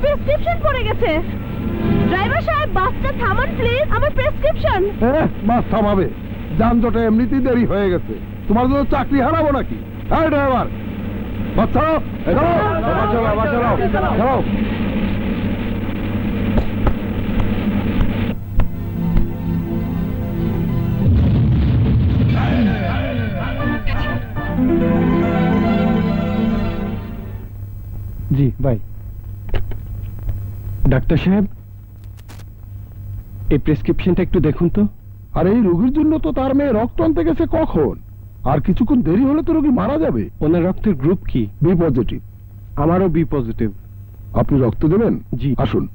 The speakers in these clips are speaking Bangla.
প্রেসক্রিপশন পড়ে গেছে। ড্রাইভার সাহেব বাসটা থামান প্লিজ, আমার প্রেসক্রিপশন। বাস থামাবে, যানজটে এমনিতেই দেরি হয়ে গেছে, তোমার জন্য চাকরি হারাবো নাকি? হ্যাঁ ড্রাইভার, বাস চালাও, চালাও। জি ভাই। ডাক্তার সাহেব, এই প্রেসক্রিপশনটা একটু দেখুন তো। আর এই রোগীর জন্য তো তার মেয়ে রক্ত আনতে গেছে কখন, আর কিছুক্ষণ দেরি হলে তো রোগী মারা যাবে। ওনার রক্তের গ্রুপ কি? B positive. আমারও বি পজিটিভ। আপনি রক্ত দেবেন? জি। আসুন।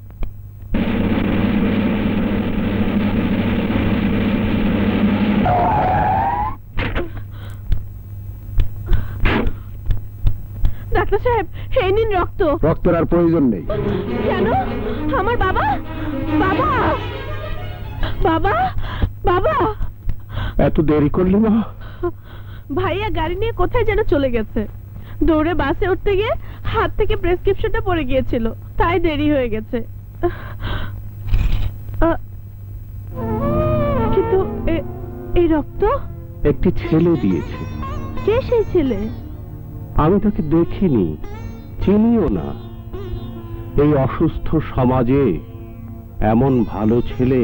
ডাক্তার সাহেব, এই নিন রক্ত। রক্তের আর প্রয়োজন নেই। কেন? আমার বাবা, বাবা, বাবা, বাবা। এত দেরি করলি না? ভাইয়া গাড়ি নিয়ে কোথায় যেন চলে গেছে, দৌড়ে বাসে উঠতে গিয়ে হাত থেকে প্রেসক্রিপশনটা পড়ে গিয়েছিল, তাই দেরি হয়ে গেছে। কিন্তু এই রক্ত একটি ছেলে দিয়েছে। কে সেই ছেলে? আমি তাকে দেখিনি, চিনিও না। এই অসুস্থ সমাজে এমন ভালো ছেলে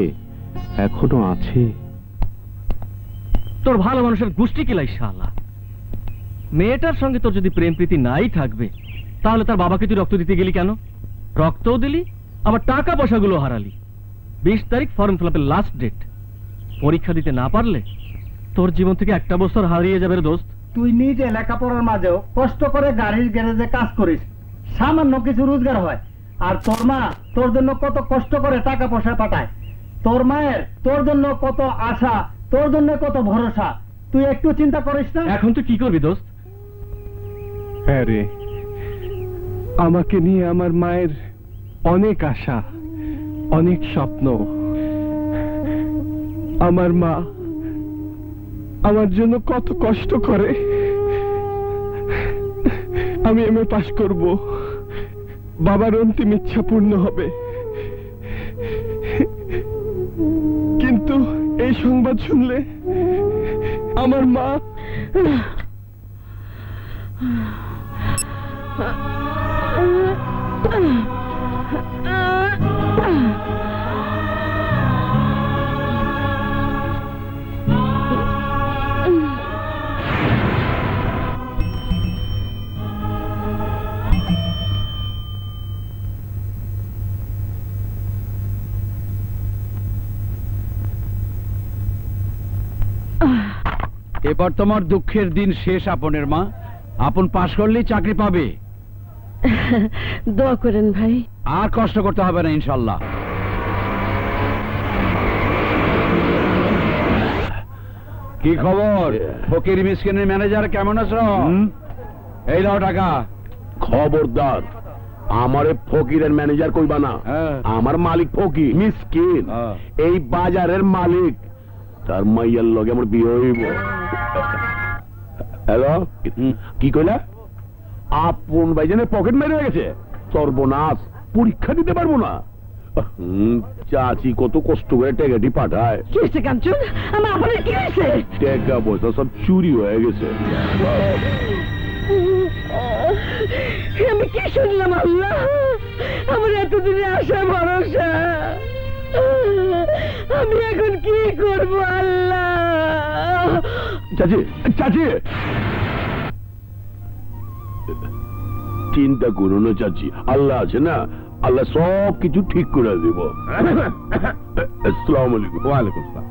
এখনো আছে। তোর ভালো মানুষের গোষ্ঠী কিলাই শালা। মেয়েটার সঙ্গে তোর যদি প্রেম প্রীতি নাই থাকবে, তাহলে তার বাবাকে তুই রক্ত দিতে গেলি কেন? রক্তও দিলি, আবার টাকা পয়সাগুলো হারালি। 20 তারিখ ফর্ম ফিল আপের লাস্ট ডেট। পরীক্ষা দিতে না পারলে তোর জীবন থেকে একটা বছর হারিয়ে যাবে রে দোস্ত। তুই নিজে লেখাপড়ার মাঝেও কষ্ট করে গাড়ির গ্যারেজে কাজ করিস, সামান্য কিছু রোজগার হয়, আর তোর মা তোর জন্য কত কষ্ট করে টাকা পয়সা পাঠায়। তোর মায়ের তোর জন্য কত আশা, তোর জন্য কত ভরসা, তুই একটু চিন্তা করিস না? এখন তুই কি করবি দোস্ত? হ্যাঁ রে, আমাকে নিয়ে আমার মায়ের অনেক আশা, অনেক স্বপ্ন। আমার মা আমার জন্য কত কষ্ট করে। আমি এমএ পাস করব, বাবার অন্তিম ইচ্ছা পূর্ণ হবে। কিন্তু এই সংবাদ শুনলে আমার মা এবার তোমার দুঃখের দিন শেষ আপনের মা। আপন পাশ করলেই চাকরি পাবে। দোয়া করেন ভাই। আর কষ্ট করতে হবে না ইনশাল্লাহ। কি খবর ফকির মিসকিনের ম্যানেজার, কেমন আছো? এই দাও টাকা। খবরদার, আমারে ফকিরের ম্যানেজার কইবা না। আমার মালিক ফকির, মিসকিন এই বাজারের মালিক। তার মাইয়ার লগে আমার বিয়ে হইব। হ্যালো, কি কইলা? আপন ভাইজানের পকেট মেরে গেছে। সর্বনাশ, পরীক্ষা দিতে পারবো না। চাচি কত কষ্ট করে টাকাটি পাঠায়। কি হয়েছে কাঞ্চন? আমার আপনার কি হয়েছে? টাকা পয়সা সব চুরি হয়ে গেছে। আমি কি শুনলাম আল্লাহ? আমার এতদিনে আশা ভরসা, আমি এখন কি করব আল্লাহ? চাচি, চাচি চিন্তা করো না চাচি, আল্লাহ আছে না, আল্লাহ সব কিছু ঠিক করে দেব। আসসালামু আলাইকুম। ওয়ালাইকুম আসসালাম।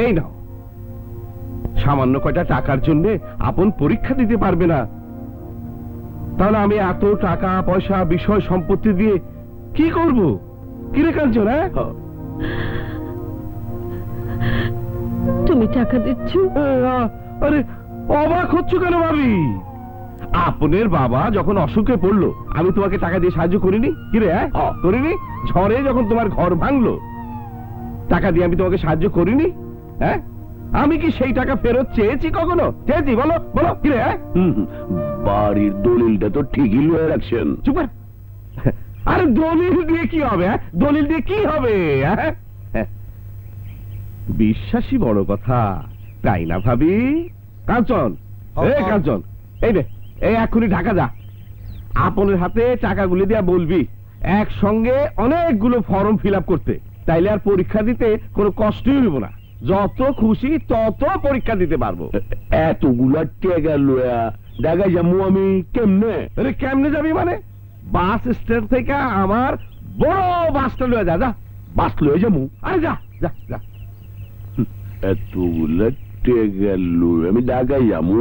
এই নাও, সামান্য কয়টা টাকার জন্য আপন পরীক্ষা দিতে পারবে না, তাহলে আমি এত টাকা পয়সা বিষয় সম্পত্তি দিয়ে কি করব? কিরে কাঞ্চন? তুমি টাকা দিচ্ছ? আরে অবাক হচ্ছ কেন ভাবি? আপনের বাবা যখন অসুখে পড়লো, আমি তোমাকে টাকা দিয়ে সাহায্য করিনি? কিরে করিনি? ঝড়ে যখন তোমার ঘর ভাঙলো, টাকা দিয়ে আমি তোমাকে সাহায্য করিনি? হ্যাঁ, আমি কি সেই টাকা ফেরত চেয়েছি কখনো? চেয়েছি? বলো বলো কিরে? বাড়ির দলিলটা তো ঠিকই লয়ে রাখছেন। চুপ কর। আরে দলিল দিয়ে কি হবে? দলিল দিয়ে কি হবে? বিশ্বাসী বড় কথা, তাই না ভাবি? কাঞ্চন, এই কাঞ্চন, এই রে, এই এখনই ঢাকা যা। আপনের হাতে টাকাগুলি দিয়া বলবি একসঙ্গে অনেকগুলো ফর্ম ফিল আপ করতে, তাইলে আর পরীক্ষা দিতে কোনো কষ্টই হইব না। যত খুশি তত পরীক্ষা দিতে পারবো। এতগুলা টেকা লয়া ঢাকায় যাবো আমি কেমনে? আরে কেমনে যাবি মানে? বাস স্ট্যান্ড থেকে আমার বড় বাসটা লয়ে যা। যা, বাস লয়ে যাবো? আরে যা যা যা। এতগুলা টেকা লয়ে আমি ঢাকায় যাবো?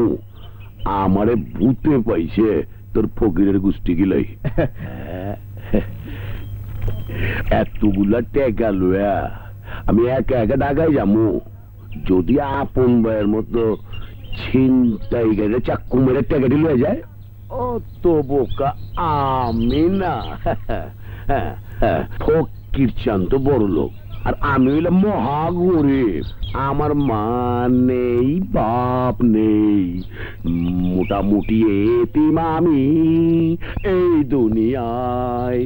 আমারে ভূতে পাইছে তোর ফকিরের গোষ্ঠী গিলাই। এতগুলা টেকা লয়া আমি একা একা ঢাকায় যাবো? যদি আপন ভাইয়ের মতো ছিনতাই গেলে চাক্কু মেরে টেকাটি লয়ে যায়, ও তো বোকা আমি না। ফকির চান তো বড় লোক, আর আমি হইলাম মহা গরিব। আমার মা নেই, বাপ নেই, মোটামুটি এতিম আমি এই দুনিয়ায়।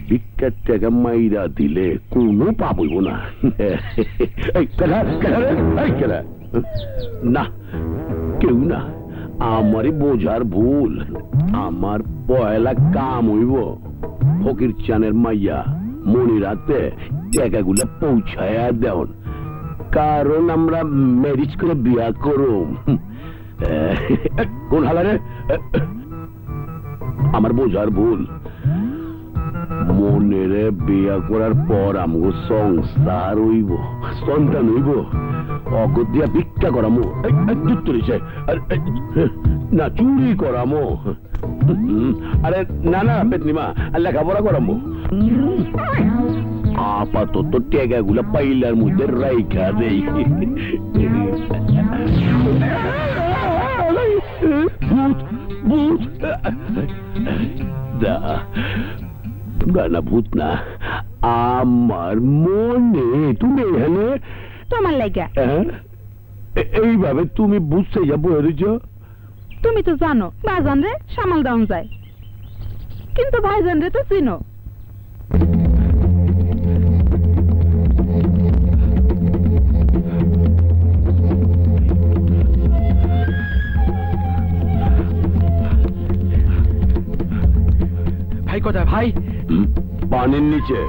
ভিক্ষার টাকা মাইরা দিলে কোনো পাপ হইব না। না, কেউ না, আমারই বোঝার ভুল। আমার পয়লা কাম হইব ফকির চানের মাইয়া মনিরাতে টাকাগুলা পৌঁছায়া দেন, কারণ আমরা ম্যারেজ করে বিয়া করুম। কোন হালারে? আমার বোঝার ভুল। মনেরে বিয়া করার পর আমগো সংসার হইব, সন্তান হইব, অগদিয়া ভিক্ষা করামো, না চুরি করামো, আরে না না পেতনিমা, লেখাপড়া করামো। আপাতত টেকা গুলা পাইলার মধ্যে রাইখা দেই। ভূত ভূত দা, না ভূত না, আমার মনে। তুমি এখানে তোমার লাগা? এইভাবে তুমি বুঝতে যাবো? তুমি তো জানো ভাইজান রে সামাল দাউন যায়, কিন্তু ভাইজান রে তো চিনো। ভাই কোথায় ভাই? পানির নিচে।